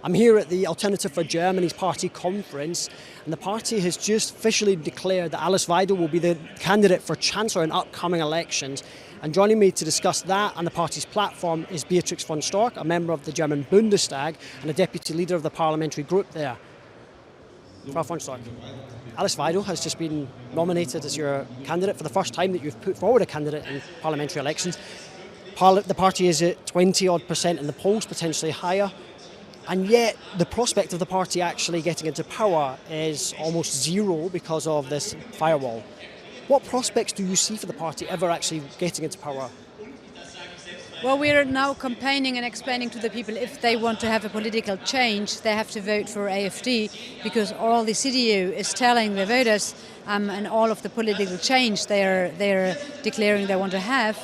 I'm here at the Alternative for Germany's party conference, and the party has just officially declared that Alice Weidel will be the candidate for Chancellor in upcoming elections. And joining me to discuss that and the party's platform is Beatrix von Storck, a member of the German Bundestag and a deputy leader of the parliamentary group there. Frau von Storck, Alice Weidel has just been nominated as your candidate for the first time that you've put forward a candidate in parliamentary elections. The party is at 20-odd% in the polls, potentially higher. And yet the prospect of the party actually getting into power is almost zero because of this firewall. What prospects do you see for the party ever actually getting into power? Well, we are now campaigning and explaining to the people if they want to have a political change, they have to vote for AfD, because all the CDU is telling the voters and all of the political change they're declaring they want to have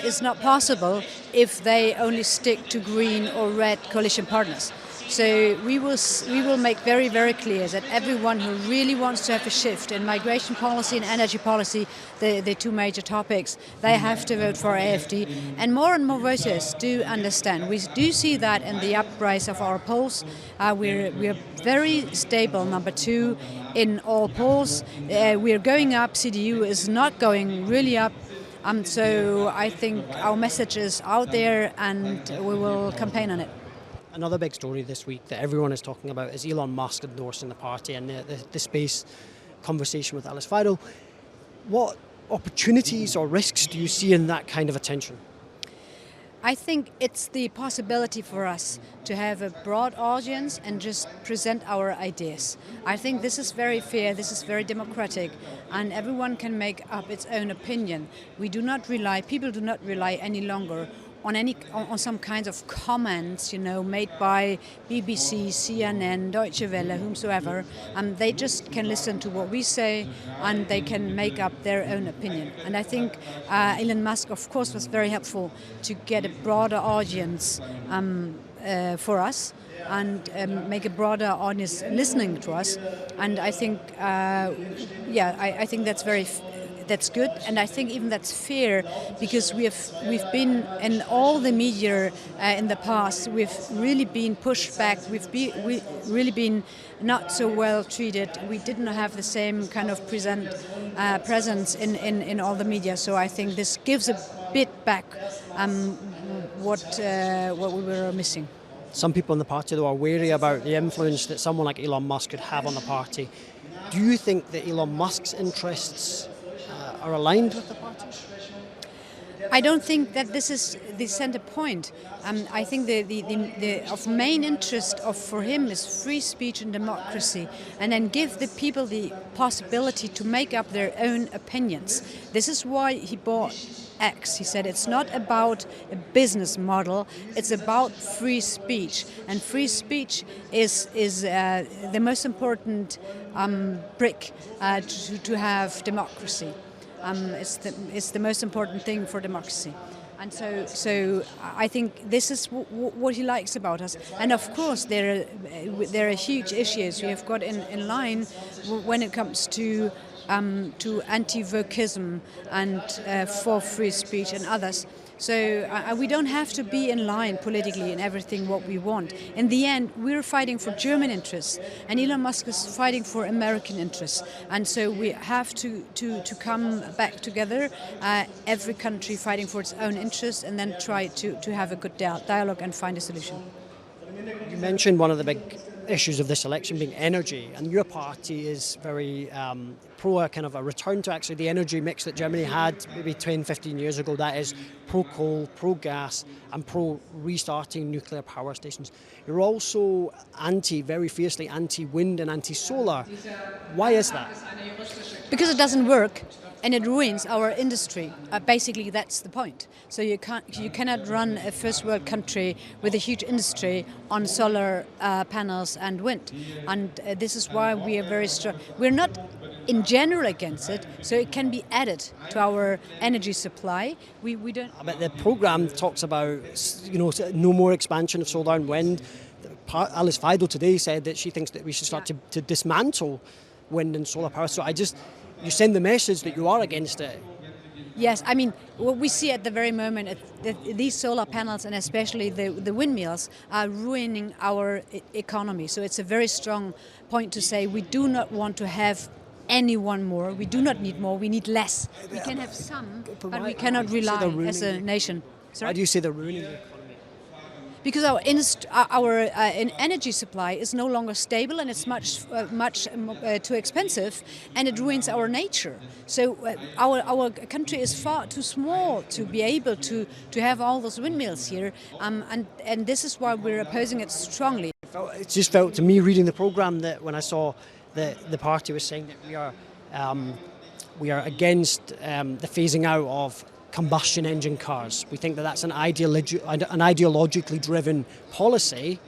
is not possible if they only stick to green or red coalition partners. So we will make very, very clear that everyone who really wants to have a shift in migration policy and energy policy, the two major topics, they have to vote for AfD. And more voters do understand. We do see that in the uprise of our polls. We're very stable, number 2 in all polls. We're going up. CDU is not going really up. So I think our message is out there and we will campaign on it. Another big story this week that everyone is talking about is Elon Musk endorsing the party and the space conversation with Alice Weidel. What opportunities or risks do you see in that kind of attention? I think it's the possibility for us to have a broad audience and just present our ideas. I think this is very fair, this is very democratic, and everyone can make up its own opinion. People do not rely any longer on some kinds of comments, made by BBC, CNN, Deutsche Welle, whomsoever. They just can listen to what we say and they can make up their own opinion. And I think Elon Musk, of course, was very helpful to get a broader audience for us and make a broader audience listening to us. And I think, I think that's good, and I think even that's fair, because we've been in all the media in the past. We've really been pushed back. We've really been not so well treated. We didn't have the same kind of presence in all the media. So I think this gives a bit back what we were missing. Some people in the party, though, are wary about the influence that someone like Elon Musk could have on the party. Do you think that Elon Musk's interests are aligned with the party? I don't think that this is the center point. I think the of main interest for him is free speech and democracy, and then give the people the possibility to make up their own opinions. This is why he bought X. He said it's not about a business model, it's about free speech. And free speech is the most important brick to have democracy. It's the most important thing for democracy. And so I think this is what he likes about us. And of course there are huge issues we have got in line when it comes to anti-wokeism and for free speech and others. So we don't have to be in line politically in everything what we want. In the end, we're fighting for German interests, and Elon Musk is fighting for American interests. And so we have to come back together, every country fighting for its own interests, and then try to have a good dialogue and find a solution. You mentioned one of the big issues of this election being energy, and your party is very pro a kind of a return to actually the energy mix that Germany had maybe 10-15 years ago. That is pro coal, pro gas and pro restarting nuclear power stations. You're also very fiercely anti-wind and anti-solar. Why is that? Because it doesn't work. And it ruins our industry. Basically, that's the point. So you cannot run a first world country with a huge industry on solar panels and wind. And this is why we are very strong. We're not in general against it, so it can be added to our energy supply. We don't. But the programme talks about no more expansion of solar and wind. Alice Weidel today said that she thinks that we should start to dismantle wind and solar power. So you send the message that you are against it. Yes, I mean, what we see at the very moment, that these solar panels and especially the windmills are ruining our economy. So it's a very strong point to say we do not want to have anyone more. We do not need more, we need less. We can have some, but we cannot rely as a nation. Sorry? Why do you say they're ruining the economy? Because our energy supply is no longer stable, and it's much too expensive, and it ruins our nature. So our country is far too small to be able to have all those windmills here, and this is why we're opposing it strongly. It just felt to me reading the programme that when I saw the party was saying that we are against the phasing out of combustion engine cars. We think that that's an ideologically driven policy,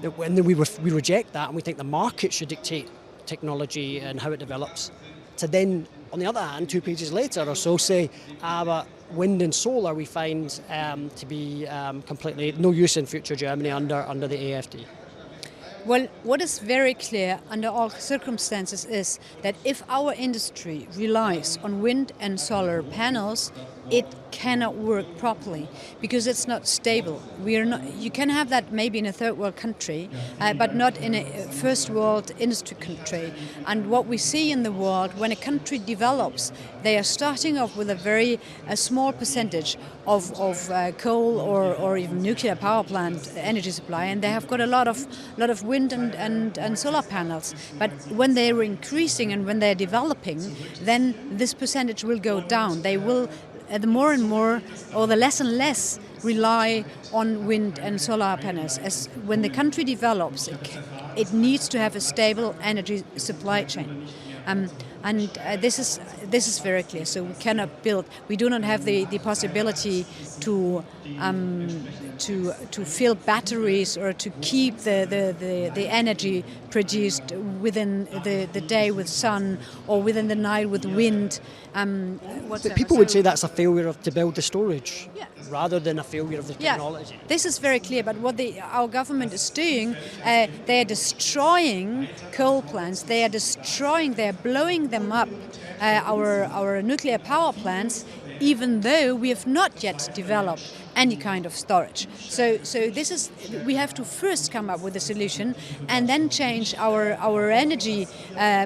and then we reject that, and we think the market should dictate technology and how it develops. To then, on the other hand, 2 pages later or so, say, but wind and solar we find to be completely no use in future Germany under the AFD. Well, what is very clear under all circumstances is that if our industry relies on wind and solar panels, it cannot work properly because it's not stable. You can have that maybe in a third world country, but not in a first world industry country. And what we see in the world, when a country develops, they are starting off with a small percentage of coal or even nuclear power plant energy supply, and they have got a lot of wind and solar panels. But when they are increasing and when they are developing, then this percentage will go down. They will the more and more, or the less and less, rely on wind and solar panels. As when the country develops, it needs to have a stable energy supply chain. This is very clear. So we cannot build. We do not have the possibility to fill batteries or to keep the energy produced within the day with sun or within the night with wind. But people would say that's a failure to build the storage, rather than a failure of the technology. Yeah, this is very clear. But what our government is doing, they are destroying coal plants. They are blowing them up, our nuclear power plants, even though we have not yet developed any kind of storage. So we have to first come up with a solution and then change our energy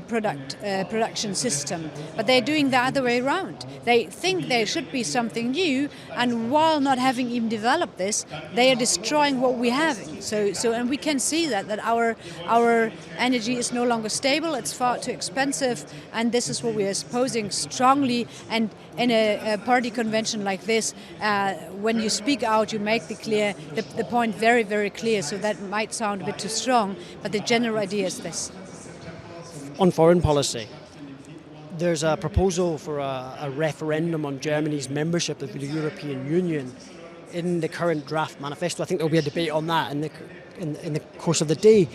production system. But they're doing the other way around. They think there should be something new, and while not having even developed this, they are destroying what we're having. And we can see that our energy is no longer stable. It's far too expensive, and this is what we are opposing strongly. And in a party convention like this, when you speak out, you make the point very, very clear. So that might sound a bit too strong, but the general idea is this. On foreign policy, there's a proposal for a referendum on Germany's membership of the European Union. In the current draft manifesto, I think there'll be a debate on that in the course of the day.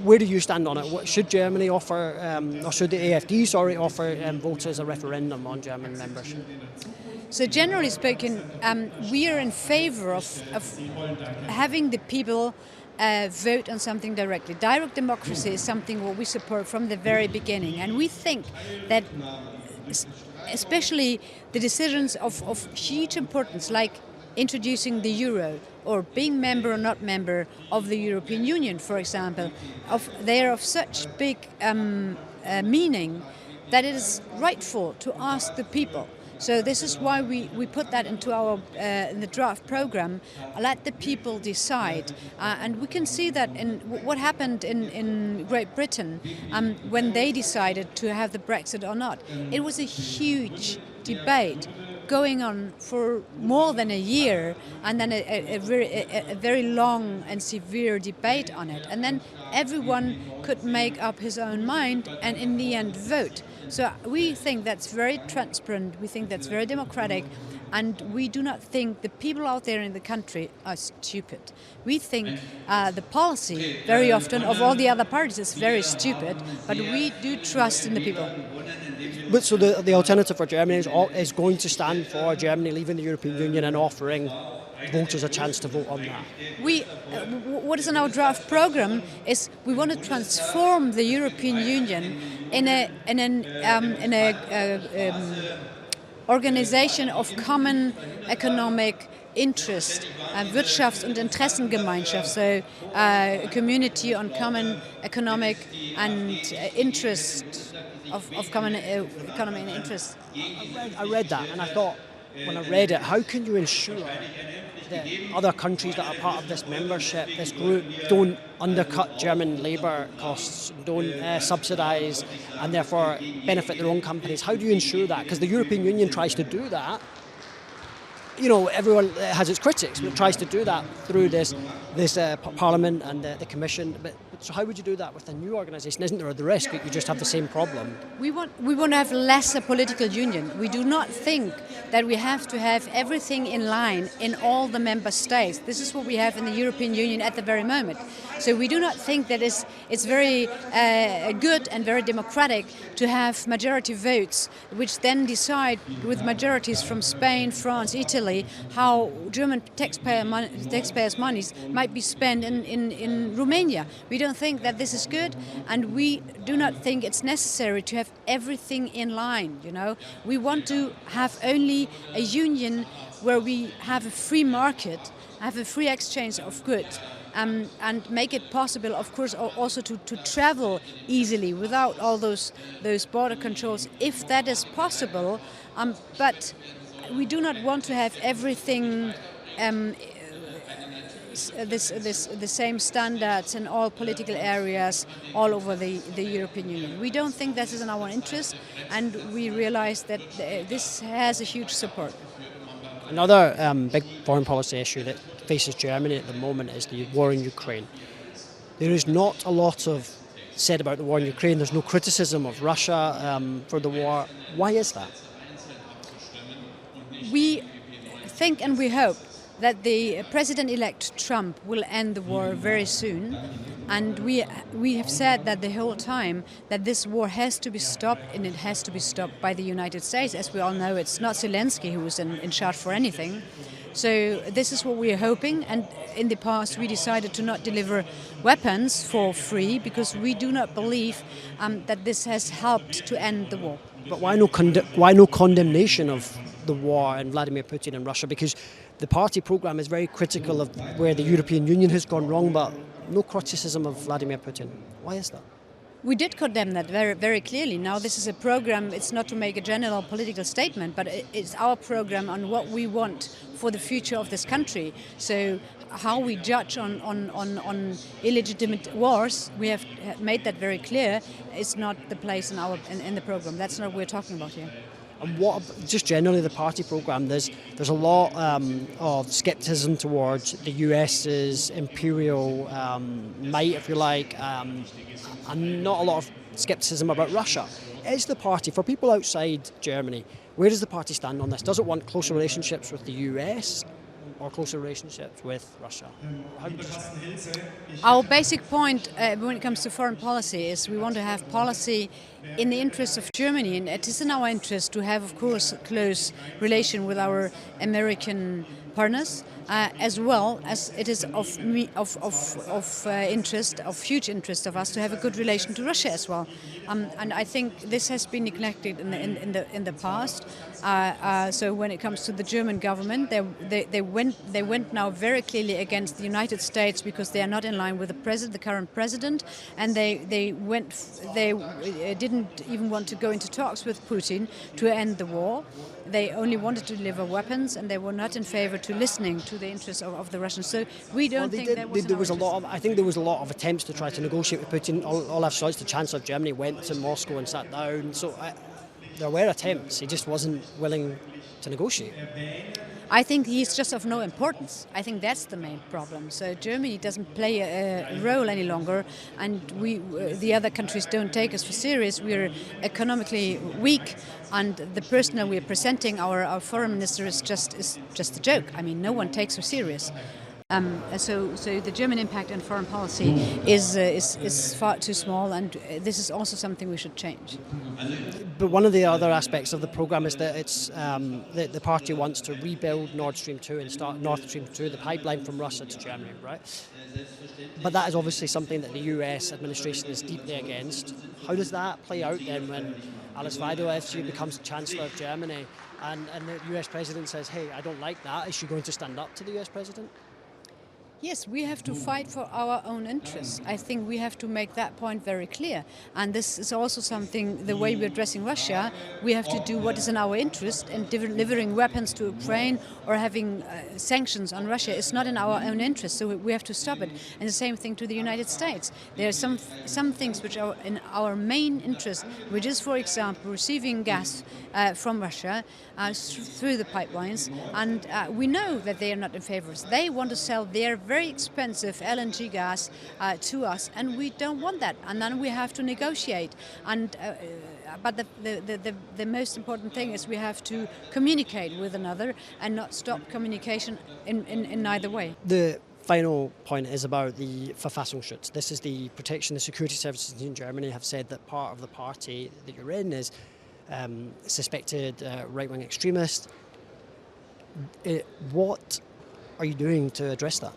Where do you stand on it? Should Germany offer, or should the AFD, offer voters a referendum on German membership? So generally speaking, we are in favor of having the people vote on something directly. Direct democracy is something what we support from the very beginning, and we think that especially the decisions of huge importance, like introducing the euro or being member or not member of the European Union, for example, they are of such big meaning that it is rightful to ask the people. So this is why we put that into in the draft program. Let the people decide, and we can see that in what happened in Great Britain when they decided to have the Brexit or not. It was a huge debate going on for more than a year, and then a very long and severe debate on it, and then everyone could make up his own mind and in the end vote. So we think that's very transparent, we think that's very democratic, and we do not think the people out there in the country are stupid. We think the policy very often of all the other parties is very stupid, but we do trust in the people. But so the alternative for Germany is going to stand for Germany leaving the European Union and offering voters a chance to vote on that. What is in our draft program is we want to transform the European Union in a organization of common economic interest, Wirtschafts- und Interessengemeinschaft, so a community on common economic and interest of common economy and interest. I read that and I thought, when I read it, how can you ensure that other countries that are part of this membership, this group, don't undercut German labour costs, don't subsidise and therefore benefit their own companies? How do you ensure that? Because the European Union tries to do that. You know, everyone has its critics, but it tries to do that through this Parliament and the Commission. But so how would you do that with a new organisation? Isn't there the risk that you just have the same problem? We want to have less a political union. We do not think that we have to have everything in line in all the member states. This is what we have in the European Union at the very moment. So we do not think that it's very good and very democratic to have majority votes, which then decide with majorities from Spain, France, Italy, how German taxpayers' monies might be spent in Romania. We don't think that this is good, and we do not think it's necessary to have everything in line. You know, we want to have only a union where we have a free market, have a free exchange of goods. And make it possible, of course, also to travel easily without all those border controls, if that is possible. But we do not want to have everything the same standards in all political areas all over the European Union. We don't think this is in our interest, and we realize that this has a huge support. Another big foreign policy issue that faces Germany at the moment is the war in Ukraine. There is not a lot said about the war in Ukraine. There's no criticism of Russia for the war. Why is that? We think and we hope that the President-elect Trump will end the war very soon, and we have said that the whole time that this war has to be stopped, and it has to be stopped by the United States. As we all know, it's not Zelensky who is in charge for anything. So this is what we are hoping, and in the past we decided to not deliver weapons for free because we do not believe that this has helped to end the war. But why no condemnation of the war and Vladimir Putin and Russia? Because the party programme is very critical of where the European Union has gone wrong, but no criticism of Vladimir Putin. Why is that? We did condemn that very, very clearly. Now this is a program, it's not to make a general political statement, but it's our program on what we want for the future of this country. So how we judge on illegitimate wars, we have made that very clear. It's not the place in the program. That's not what we're talking about here. And what, just generally the party programme, there's a lot of scepticism towards the US's imperial might, if you like, and not a lot of scepticism about Russia. Is the party, for people outside Germany, where does the party stand on this? Does it want closer relationships with the US or closer relationships with Russia? Our basic point when it comes to foreign policy is we want to have policy in the interest of Germany, and it is in our interest to have, of course, close relation with our American partners, as well as it is of huge interest of us to have a good relation to Russia as well. And I think this has been neglected in the past. So when it comes to the German government, they went now very clearly against the United States because they are not in line with the current president, and they didn't even want to go into talks with Putin to end the war. They only wanted to deliver weapons, and they were not in favor to listening to the interests of the Russians. So we don't think that was I think there was a lot of attempts to try to negotiate with Putin. Olaf Scholz, the Chancellor of Germany, went to Moscow and sat down. So there were attempts. He just wasn't willing to negotiate. I think he's just of no importance. I think that's the main problem. So Germany doesn't play a role any longer, and the other countries don't take us for serious. We're economically weak, and the person that we're presenting, our foreign minister, is just a joke. I mean, no one takes her serious. So the German impact on foreign policy is far too small, and this is also something we should change. But one of the other aspects of the programme is that it's the party wants to rebuild Nord Stream 2 and start Nord Stream 2, the pipeline from Russia to Germany, right? But that is obviously something that the US administration is deeply against. How does that play out then when Alice Weidel, if she becomes Chancellor of Germany, and the US President says, hey, I don't like that, is she going to stand up to the US President? Yes, we have to fight for our own interests. I think we have to make that point very clear. And this is also something, the way we're addressing Russia, we have to do what is in our interest, and delivering weapons to Ukraine or having sanctions on Russia is not in our own interest, so we have to stop it. And the same thing to the United States. There are some things which are in our main interest, which is, for example, receiving gas from Russia through the pipelines, and we know that they are not in favor. They want to sell their very expensive LNG gas to us, and we don't want that. And then we have to negotiate. And but the most important thing is we have to communicate with another and not stop communication in neither way. The final point is about the Verfassungsschutz. This is the protection. The security services in Germany have said that part of the party that you're in is suspected right-wing extremist. What are you doing to address that?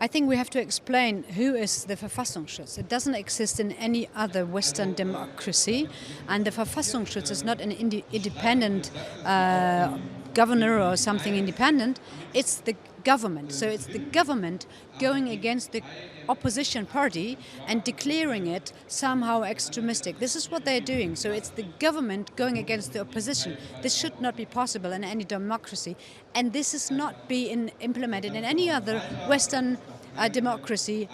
I think we have to explain who is the Verfassungsschutz. It doesn't exist in any other Western democracy, and the Verfassungsschutz is not an independent governor or something independent. It's the government. So it's the government going against the opposition party and declaring it somehow extremistic. This is what they're doing. So it's the government going against the opposition. This should not be possible in any democracy, and this is not being implemented in any other Western democracy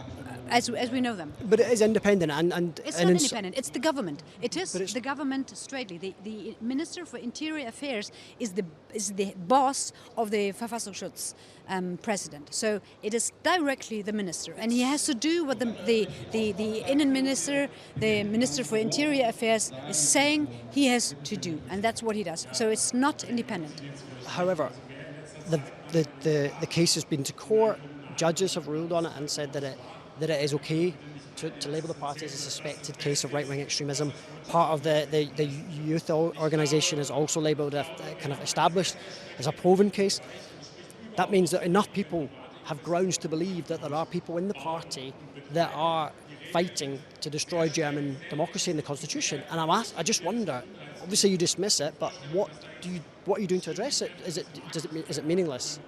as we know them. But it is independent, and it's not independent. It's the government. It is the government straightly. The Minister for Interior Affairs is the boss of the Verfassungsschutz president. So it is directly the minister, and he has to do what the Innen Minister, the Minister for Interior Affairs, is saying he has to do, and that's what he does. So it's not independent. However, the case has been to court. Judges have ruled on it and said that it is okay to label the party as a suspected case of right-wing extremism. Part of the youth organisation is also labelled kind of established as a proven case. That means that enough people have grounds to believe that there are people in the party that are fighting to destroy German democracy and the constitution. And I just wonder, obviously you dismiss it, but what are you doing to address it? Is it meaningless?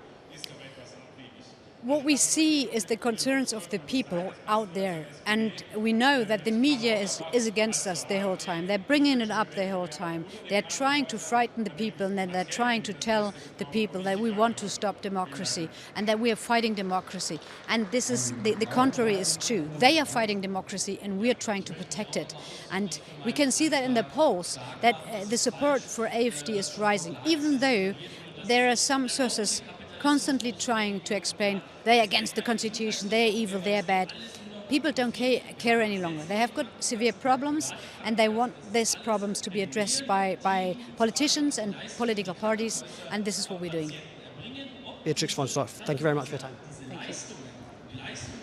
What we see is the concerns of the people out there, and we know that the media is against us the whole time. They're bringing it up the whole time. They're trying to frighten the people, and then they're trying to tell the people that we want to stop democracy and that we are fighting democracy. And this is the contrary is true. They are fighting democracy, and we are trying to protect it. And we can see that in the polls that the support for AfD is rising, even though there are some sources constantly trying to explain they're against the constitution, they're evil, they're bad. People don't care any longer. They have got severe problems, and they want these problems to be addressed by politicians and political parties, and this is what we're doing. Beatrix von Storch, thank you very much for your time. Thank you.